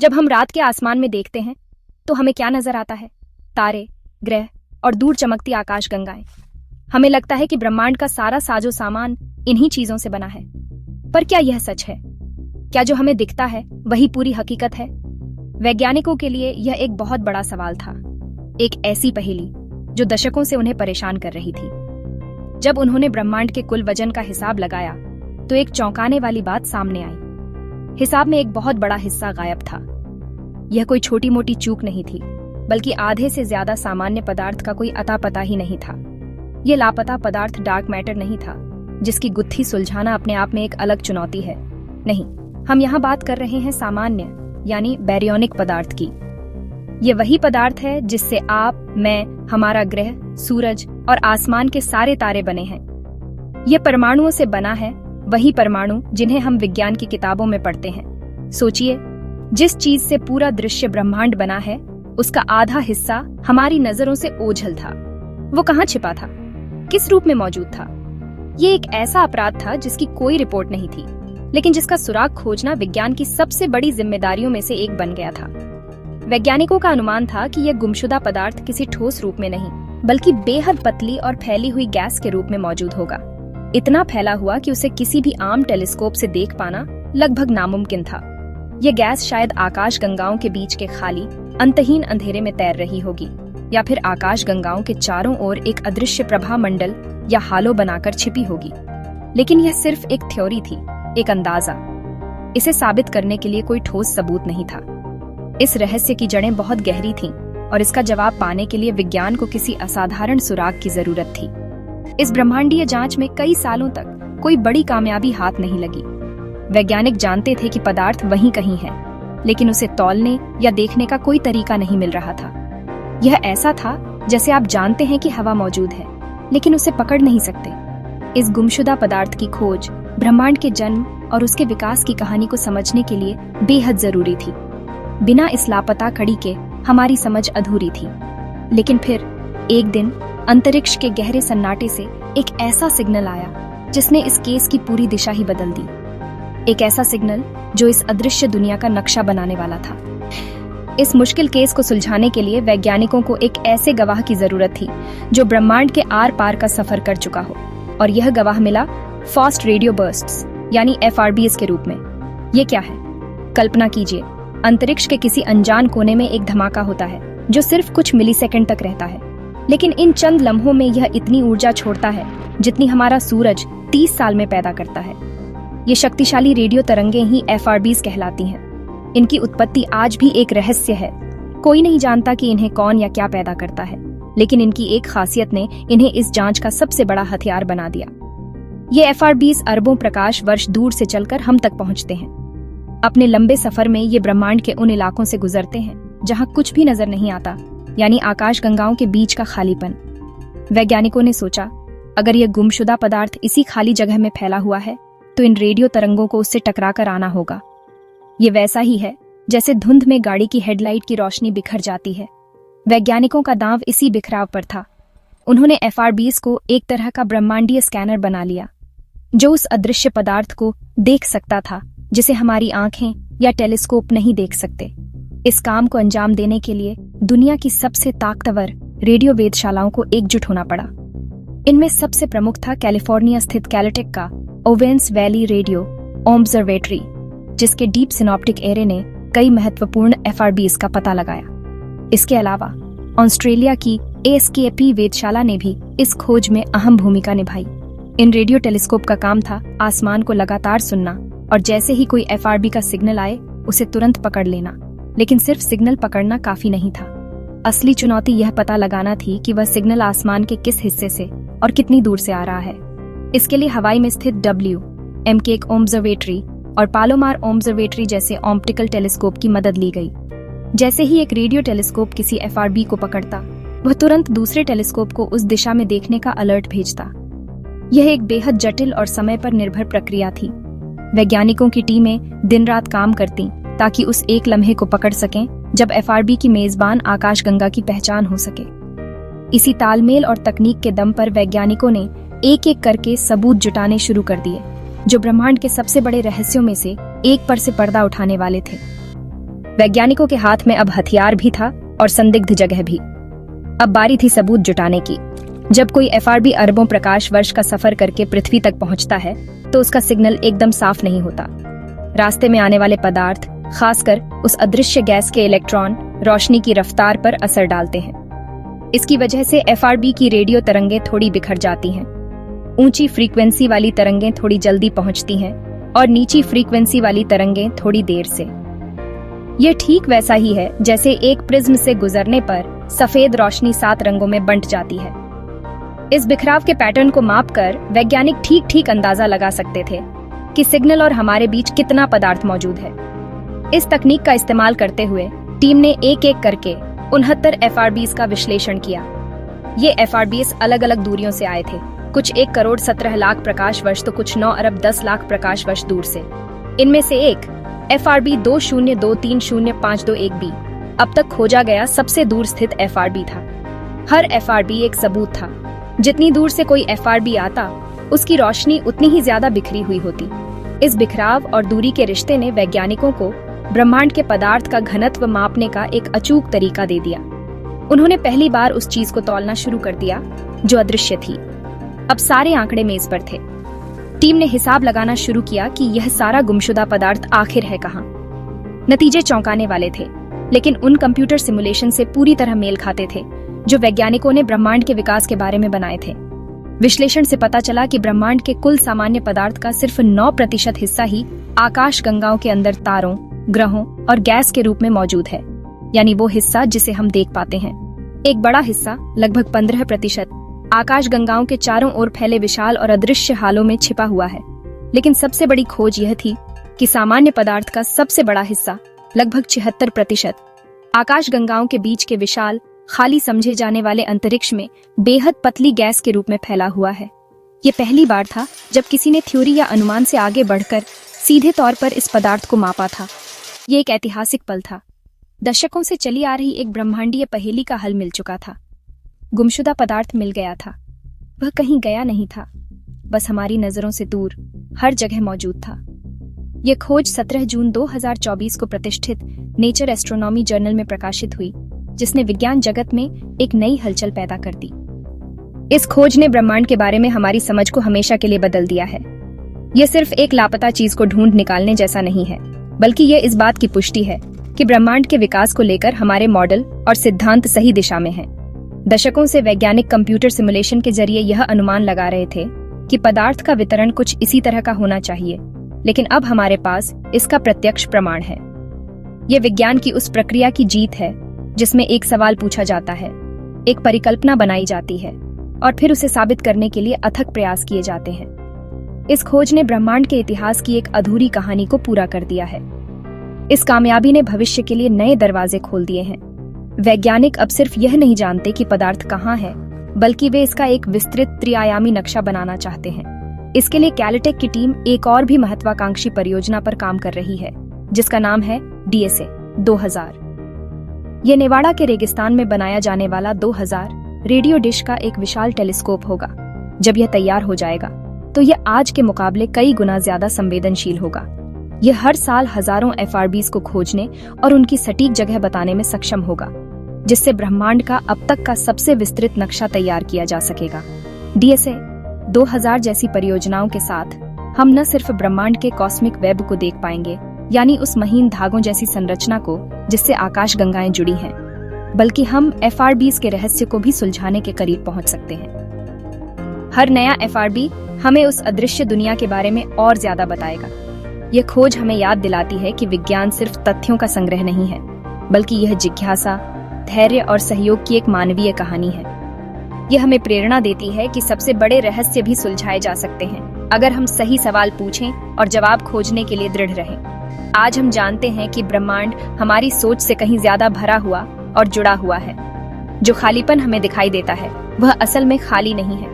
जब हम रात के आसमान में देखते हैं तो हमें क्या नजर आता है? तारे, ग्रह और दूर चमकती आकाशगंगाएं। हमें लगता है कि ब्रह्मांड का सारा साजो सामान इन्हीं चीजों से बना है। पर क्या यह सच है? क्या जो हमें दिखता है वही पूरी हकीकत है? वैज्ञानिकों के लिए यह एक बहुत बड़ा सवाल था, एक ऐसी पहेली जो दशकों से उन्हें परेशान कर रही थी। जब उन्होंने ब्रह्मांड के कुल वजन का हिसाब लगाया तो एक चौंकाने वाली बात सामने आई। हिसाब में एक बहुत बड़ा हिस्सा गायब था। यह कोई छोटी मोटी चूक नहीं थी, बल्कि आधे से ज्यादा सामान्य पदार्थ का कोई अता पता ही नहीं था। यह लापता पदार्थ डार्क मैटर नहीं था, जिसकी गुत्थी सुलझाना अपने आप में एक अलग चुनौती है। नहीं, हम यहाँ बात कर रहे हैं सामान्य यानी बैरियोनिक पदार्थ की। ये वही पदार्थ है जिससे आप, मैं, हमारा ग्रह, सूरज और आसमान के सारे तारे बने हैं। ये परमाणुओं से बना है, वही परमाणु जिन्हें हम विज्ञान की किताबों में पढ़ते हैं। सोचिए, जिस चीज से पूरा दृश्य ब्रह्मांड बना है, उसका आधा हिस्सा हमारी नजरों से ओझल था। वो कहाँ छिपा था? किस रूप में मौजूद था? ये एक ऐसा अपराध था जिसकी कोई रिपोर्ट नहीं थी, लेकिन जिसका सुराग खोजना विज्ञान की सबसे बड़ी जिम्मेदारियों में से एक बन गया था। वैज्ञानिकों का अनुमान था कि यह गुमशुदा पदार्थ किसी ठोस रूप में नहीं, बल्कि बेहद पतली और फैली हुई गैस के रूप में मौजूद होगा। इतना फैला हुआ कि उसे किसी भी आम टेलीस्कोप से देख पाना लगभग नामुमकिन था। यह गैस शायद आकाश गंगाओं के बीच के खाली, अंतहीन अंधेरे में तैर रही होगी, या फिर आकाश गंगाओं के चारों ओर एक अदृश्य प्रभा मंडल या हालो बनाकर छिपी होगी। लेकिन यह सिर्फ एक थ्योरी थी, एक अंदाजा। इसे साबित करने के लिए कोई ठोस सबूत नहीं था। इस रहस्य की जड़ें बहुत गहरी थीं, और इसका जवाब पाने के लिए विज्ञान को किसी असाधारण सुराग की जरूरत थी। इस ब्रह्मांडीय जांच में कई सालों तक कोई बड़ी कामयाबी हाथ नहीं लगी। वैज्ञानिक जानते थे कि पदार्थ वहीं कहीं है, लेकिन उसे तौलने या देखने का कोई तरीका नहीं मिल रहा था। यह ऐसा था जैसे आप जानते हैं कि हवा मौजूद है, लेकिन उसे पकड़ नहीं सकते। इस गुमशुदा पदार्थ की खोज ब्रह्मांड के जन्म और उसके विकास की कहानी को समझने के लिए बेहद जरूरी थी। बिना इस लापता कड़ी के हमारी समझ अधूरी थी। लेकिन फिर एक दिन अंतरिक्ष के गहरे सन्नाटे से एक ऐसा सिग्नल आया जिसने इस केस की पूरी दिशा ही बदल दी। एक ऐसा सिग्नल जो इस अदृश्य दुनिया का नक्शा बनाने वाला था। इस मुश्किल केस को सुलझाने के लिए वैज्ञानिकों को एक ऐसे गवाह की जरूरत थी जो ब्रह्मांड के आर पार का सफर कर चुका हो, और यह गवाह मिला फास्ट रेडियो बर्स्ट्स यानी FRBs के रूप में। ये क्या है? कल्पना कीजिए, अंतरिक्ष के किसी अनजान कोने में एक धमाका होता है जो सिर्फ कुछ मिलीसेकंड तक रहता है, लेकिन इन चंद लम्हों में यह इतनी ऊर्जा छोड़ता है जितनी हमारा सूरज 30 साल में पैदा करता है। ये शक्तिशाली रेडियो तरंगें ही FRBs कहलाती हैं। इनकी उत्पत्ति आज भी एक रहस्य है। कोई नहीं जानता कि इन्हें कौन या क्या पैदा करता है, लेकिन इनकी एक खासियत ने इन्हें इस जांच का सबसे बड़ा हथियार बना दिया। ये FRBs अरबों प्रकाश वर्ष दूर से चलकर हम तक पहुंचते हैं। अपने लंबे सफर में ये ब्रह्मांड के उन इलाकों से गुजरते हैं जहां कुछ भी नजर नहीं आता, यानी आकाश गंगाओं के बीच का खालीपन। वैज्ञानिकों ने सोचा, अगर यह गुमशुदा पदार्थ इसी खाली जगह में फैला हुआ है तो इन रेडियो तरंगों को उससे टकरा कर आना होगा। ये वैसा ही है जैसे धुंध में गाड़ी की हेडलाइट की रोशनी बिखर जाती है। वैज्ञानिकों का दांव इसी बिखराव पर था। उन्होंने FRBs को एक तरह का ब्रह्मांडीय स्कैनर बना लिया, जो उस अदृश्य पदार्थ को देख सकता था जिसे हमारी आंखें या टेलीस्कोप नहीं देख सकते। इस काम को अंजाम देने के लिए दुनिया की सबसे ताकतवर रेडियो वेधशालाओं को एकजुट होना पड़ा। इनमें सबसे प्रमुख था कैलिफोर्निया स्थित कैलटेक का ओवेंस वैली रेडियो ऑब्जर्वेटरी, जिसके डीप सिनॉप्टिक एरे ने कई महत्वपूर्ण FRBs का पता लगाया। इसके अलावा ऑस्ट्रेलिया की ASKP वेधशाला ने भी इस खोज में अहम भूमिका निभाई। इन रेडियो टेलीस्कोप का काम था आसमान को लगातार सुनना, और जैसे ही कोई FRB का सिग्नल आए उसे तुरंत पकड़ लेना। लेकिन सिर्फ सिग्नल पकड़ना काफी नहीं था। असली चुनौती यह पता लगाना थी कि वह सिग्नल आसमान के किस हिस्से से और कितनी दूर से आ रहा है। इसके लिए हवाई में स्थित WMKK ऑब्जर्वेटरी और पालोमार ऑब्जर्वेटरी जैसे ऑप्टिकल टेलीस्कोप की मदद ली गई। जैसे ही एक रेडियो टेलीस्कोप किसी FRB को पकड़ता, वह तुरंत दूसरे टेलीस्कोप को उस दिशा में देखने का अलर्ट भेजता। यह एक बेहद जटिल और समय पर निर्भर प्रक्रिया थी। वैज्ञानिकों की टीमें दिन रात काम करती ताकि उस एक लम्हे को पकड़ सकें जब FRB की मेजबान आकाशगंगा की पहचान हो सके। इसी तालमेल और तकनीक के दम पर वैज्ञानिकों ने एक एक करके सबूत जुटाने शुरू कर दिए, जो ब्रह्मांड के सबसे बड़े रहस्यों में से एक पर से पर्दा उठाने वाले थे। वैज्ञानिकों के हाथ में अब हथियार भी था और संदिग्ध जगह भी। अब बारी थी सबूत जुटाने की। जब कोई एफआरबी अरबों प्रकाश वर्ष का सफर करके पृथ्वी तक पहुंचता है तो उसका सिग्नल एकदम साफ नहीं होता। रास्ते में आने वाले पदार्थ, खासकर उस अदृश्य गैस के इलेक्ट्रॉन, रोशनी की रफ्तार पर असर डालते हैं। इसकी वजह से एफआरबी की रेडियो तरंगें थोड़ी बिखर जाती हैं। ऊंची फ्रीक्वेंसी वाली तरंगें थोड़ी जल्दी पहुंचती हैं और नीची फ्रीक्वेंसी वाली तरंगें थोड़ी देर से। ये ठीक वैसा ही है जैसे एक प्रिज्म से गुजरने पर सफेद रोशनी 7 रंगों में बंट जाती है। इस बिखराव के पैटर्न को मापकर वैज्ञानिक ठीक ठीक अंदाजा लगा सकते थे कि सिग्नल और हमारे बीच कितना पदार्थ मौजूद है। इस तकनीक का इस्तेमाल करते हुए टीम ने एक एक करके 69 एफआरबीज का विश्लेषण किया। ये एफआरबीज अलग अलग दूरियों से आए थे, कुछ 1 करोड़ 17 लाख प्रकाश वर्ष तो कुछ 9 अरब 10 लाख प्रकाश वर्ष दूर से। इनमें से एक एफआरबी 20230521b अब तक खोजा गया सबसे दूर स्थित एफआरबी था। हर एफआरबी एक सबूत था। जितनी दूर से कोई एफआरबी आता, उसकी रोशनी उतनी ही ज्यादा बिखरी हुई होती। इस बिखराव और दूरी के रिश्ते ने वैज्ञानिकों को ब्रह्मांड के पदार्थ का घनत्व मापने का एक अचूक तरीका दे दिया। उन्होंने पहली बार उस चीज को तौलना शुरू कर दिया जो अदृश्य थी। अब सारे आंकड़े मेज पर थे। टीम ने हिसाब लगाना शुरू किया कि यह सारा गुमशुदा पदार्थ आखिर है कहाँ। नतीजे चौंकाने वाले थे, लेकिन उन कंप्यूटर सिमुलेशन से पूरी तरह मेल खाते थे जो वैज्ञानिकों ने ब्रह्मांड के विकास के बारे में बनाए थे। विश्लेषण से पता चला कि ब्रह्मांड के कुल सामान्य पदार्थ का सिर्फ 9% हिस्सा ही आकाश गंगाओं के अंदर तारों, ग्रहों और गैस के रूप में मौजूद है, यानी वो हिस्सा जिसे हम देख पाते हैं। एक बड़ा हिस्सा, लगभग 15%, आकाश गंगाओं के चारों ओर फैले विशाल और अदृश्य हालों में छिपा हुआ है। लेकिन सबसे बड़ी खोज यह थी कि सामान्य पदार्थ का सबसे बड़ा हिस्सा, लगभग 76%, आकाश गंगाओं के बीच के विशाल, खाली समझे जाने वाले अंतरिक्ष में बेहद पतली गैस के रूप में फैला हुआ है। ये पहली बार था जब किसी ने थ्योरी या अनुमान से आगे बढ़कर सीधे तौर पर इस पदार्थ को मापा था। ये एक ऐतिहासिक पल था। दशकों से चली आ रही एक ब्रह्मांडीय पहेली का हल मिल चुका था। गुमशुदा पदार्थ मिल गया था। वह कहीं गया नहीं था, बस हमारी नजरों से दूर हर जगह मौजूद था। यह खोज 17 जून 2024 को प्रतिष्ठित नेचर एस्ट्रोनॉमी जर्नल में प्रकाशित हुई, जिसने विज्ञान जगत में एक नई हलचल पैदा कर दी। इस खोज ने ब्रह्मांड के बारे में हमारी समझ को हमेशा के लिए बदल दिया है। यह सिर्फ एक लापता चीज को ढूंढ निकालने जैसा नहीं है, बल्कि यह इस बात की पुष्टि है कि ब्रह्मांड के विकास को लेकर हमारे मॉडल और सिद्धांत सही दिशा में हैं। दशकों से वैज्ञानिक कंप्यूटर सिमुलेशन के जरिए यह अनुमान लगा रहे थे कि पदार्थ का वितरण कुछ इसी तरह का होना चाहिए, लेकिन अब हमारे पास इसका प्रत्यक्ष प्रमाण है। यह विज्ञान की उस प्रक्रिया की जीत है जिसमें एक सवाल पूछा जाता है, एक परिकल्पना बनाई जाती है और फिर उसे साबित करने के लिए अथक प्रयास किए जाते हैं। इस खोज ने ब्रह्मांड के इतिहास की एक अधूरी कहानी को पूरा कर दिया है। इस कामयाबी ने भविष्य के लिए नए दरवाजे खोल दिए हैं। वैज्ञानिक अब सिर्फ यह नहीं जानते कि पदार्थ कहाँ है, बल्कि वे इसका एक विस्तृत त्रिआयामी नक्शा बनाना चाहते हैं। इसके लिए कैलटेक की टीम एक और भी महत्वाकांक्षी परियोजना पर काम कर रही है, जिसका नाम है DSA 2000। ये नेवाड़ा के रेगिस्तान में बनाया जाने वाला 2000 रेडियो डिश का एक विशाल टेलीस्कोप होगा। जब यह तैयार हो जाएगा तो यह आज के मुकाबले कई गुना ज्यादा संवेदनशील होगा। यह हर साल हजारों एफआरबीज को खोजने और उनकी सटीक जगह बताने में सक्षम होगा, जिससे ब्रह्मांड का अब तक का सबसे विस्तृत नक्शा तैयार किया जा सकेगा। DSA 2000 जैसी परियोजनाओं के साथ हम न सिर्फ ब्रह्मांड के कॉस्मिक वेब को देख पाएंगे, यानी उस महीन धागों जैसी संरचना को जिससे आकाश गंगाएं जुड़ी हैं, बल्कि हम एफआरबीज के रहस्य को भी सुलझाने के करीब पहुंच सकते हैं। हर नया एफआरबी हमें उस अदृश्य दुनिया के बारे में और ज्यादा बताएगा। यह खोज हमें याद दिलाती है कि विज्ञान सिर्फ तथ्यों का संग्रह नहीं है, बल्कि यह जिज्ञासा, धैर्य और सहयोग की एक मानवीय कहानी है। यह हमें प्रेरणा देती है कि सबसे बड़े रहस्य भी सुलझाए जा सकते हैं, अगर हम सही सवाल पूछें और जवाब खोजने के लिए दृढ़ रहें। आज हम जानते हैं कि ब्रह्मांड हमारी सोच से कहीं ज्यादा भरा हुआ और जुड़ा हुआ है। जो खालीपन हमें दिखाई देता है, वह असल में खाली नहीं है।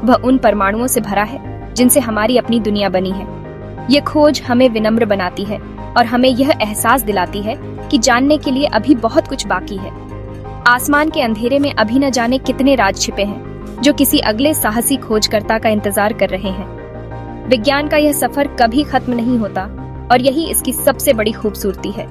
वह उन परमाणुओं से भरा है जिनसे हमारी अपनी दुनिया बनी है। ये खोज हमें विनम्र बनाती है और हमें यह एहसास दिलाती है कि जानने के लिए अभी बहुत कुछ बाकी है। आसमान के अंधेरे में अभी न जाने कितने राज छिपे हैं, जो किसी अगले साहसी खोजकर्ता का इंतजार कर रहे हैं। विज्ञान का यह सफर कभी खत्म नहीं होता और यही इसकी सबसे बड़ी खूबसूरती है।